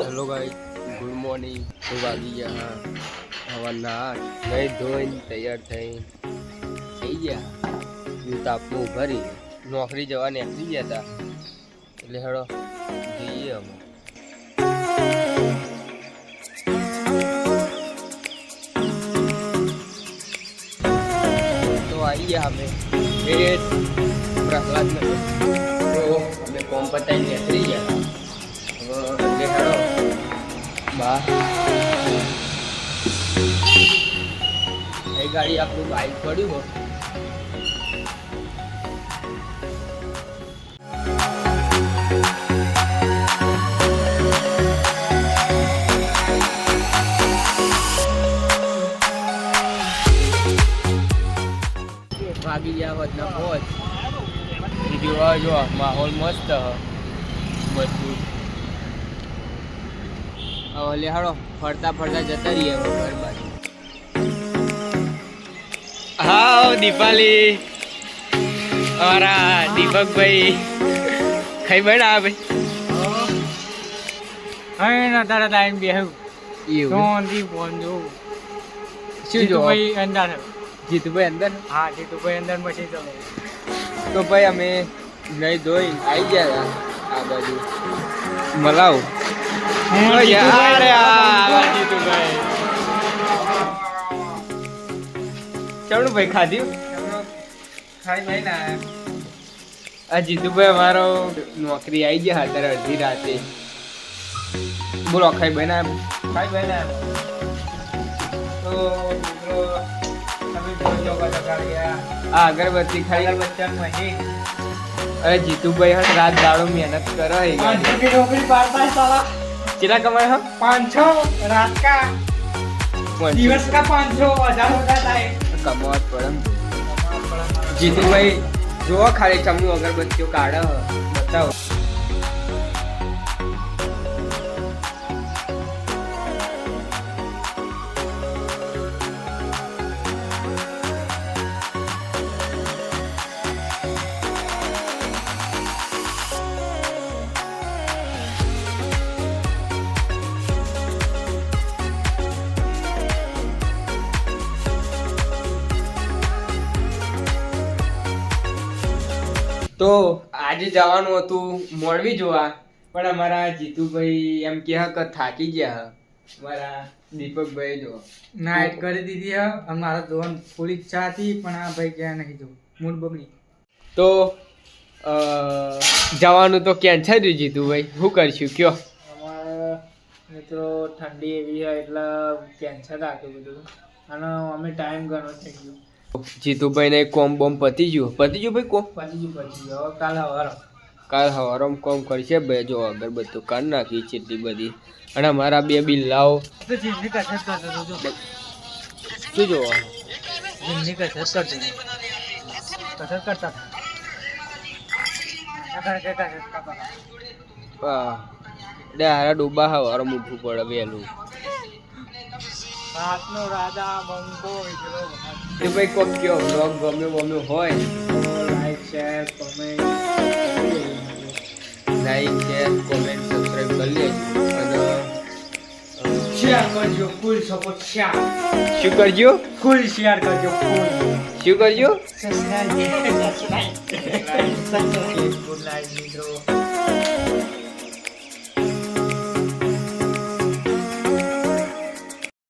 Hello guys, good morning. તો વાગી ગયા હવાના 8. નહીં ધોઈને તૈયાર થઈ ગયા. તાપમાં ભરી નોકરી જવા નીકળી ગયા હતા. એટલે હેડો જઈએ અમે. તો આવી ગયા અમે પ્રહલાદનગર. તો અમે કોમ પતાવીને નીકળી ગયા. હવે હેડો બા એ ગાડી આપણું બાઈક પડ્યું હોય. વાગી ગયા હોત ના પહોંચ જોવા જો માહોલ મસ્ત બધું. હવે લેહાડો ફરતા ફરતા જતા રહીએ ઘર બાજુ. હા દીપાલી અમારા દીપકભાઈ ખાઈ બેઠા ભાઈ. ના તારા ટાઈમ બે એવું શું જો અંદર જીતુભાઈ અંદર. હા જીતુભાઈ અંદર પછી ચલો. તો ભાઈ અમે નહીં ધોઈ આવી ગયા આ બાજુ મલાવ. ચવડું ભાઈ ખાધ્યું ખાઈ ભાઈ ના આ જીતુભાઈ અમારો નોકરી આવી ગયા અત્યારે અડધી રાતે. બોલો ખાઈ ભાઈ ના તો આ અગરબત્તી ખાઈ. અરે જીતુભાઈ હા રાત દાડો મહેનત કરો. કેટલા કમાય હા? 500 रात का દિવસ का 500 1000 होता है. કમાવત પડે. જીતુભાઈ જોવો ખાલી ચમુ અગરબત્તીઓ કાઢે બતાવો. તો આજે જવાનું હતું મોરબી જોવા, પણ અમારા જીતુભાઈ એમ કે થાકી ગયા. મારા દીપકભાઈ જો નાઈટ કરી દીધી હે અને મારા જોવાનું થોડી ઈચ્છા હતી પણ આ ભાઈ ક્યાં નહીં જો મૂડ બગડી. તો જવાનું તો કેન્સલ રહ્યું જીતુભાઈ. શું કરશું કયો? અમારા મિત્રો ઠંડી એવી છે એટલે કેન્સલ રાખ્યું બધું અને અમે ટાઈમ ઘણો થઈ ગયો. જીતુભાઈ ને કોમ બોમ પતી ગયું ભાઈ કોમ પછી હવે કાલે હવારો કાલ હવારમાં કોમ કરશે ભાઈ. જો અગરબત્તી કાઢ નાખી છે એટલી બધી. અને અમારા બે બિલ્લાઓ તો જીમની કસરત કરતો હતો. શું જોવા? જીમની કસરત કરતો હતો. કસરત કરતા હારા ડૂબા હવારમાં ઉઠવું પડે વહેલું. રાતનો રાજા બંકો વિજરો એ ભાઈ કોમ કયો બ્લોગ ગમે હોય લાઈક શેર કોમેન્ટ સબસ્ક્રાઇબ કરી લેજો. અને શેર કરજો ફૂલ સપોર્ટ શેર. શું કરજો? ફૂલ શેર કરજો ફૂલ. શું કરજો? સબસ્ક્રાઇબ. ગુડ નાઈટ મિત્રો.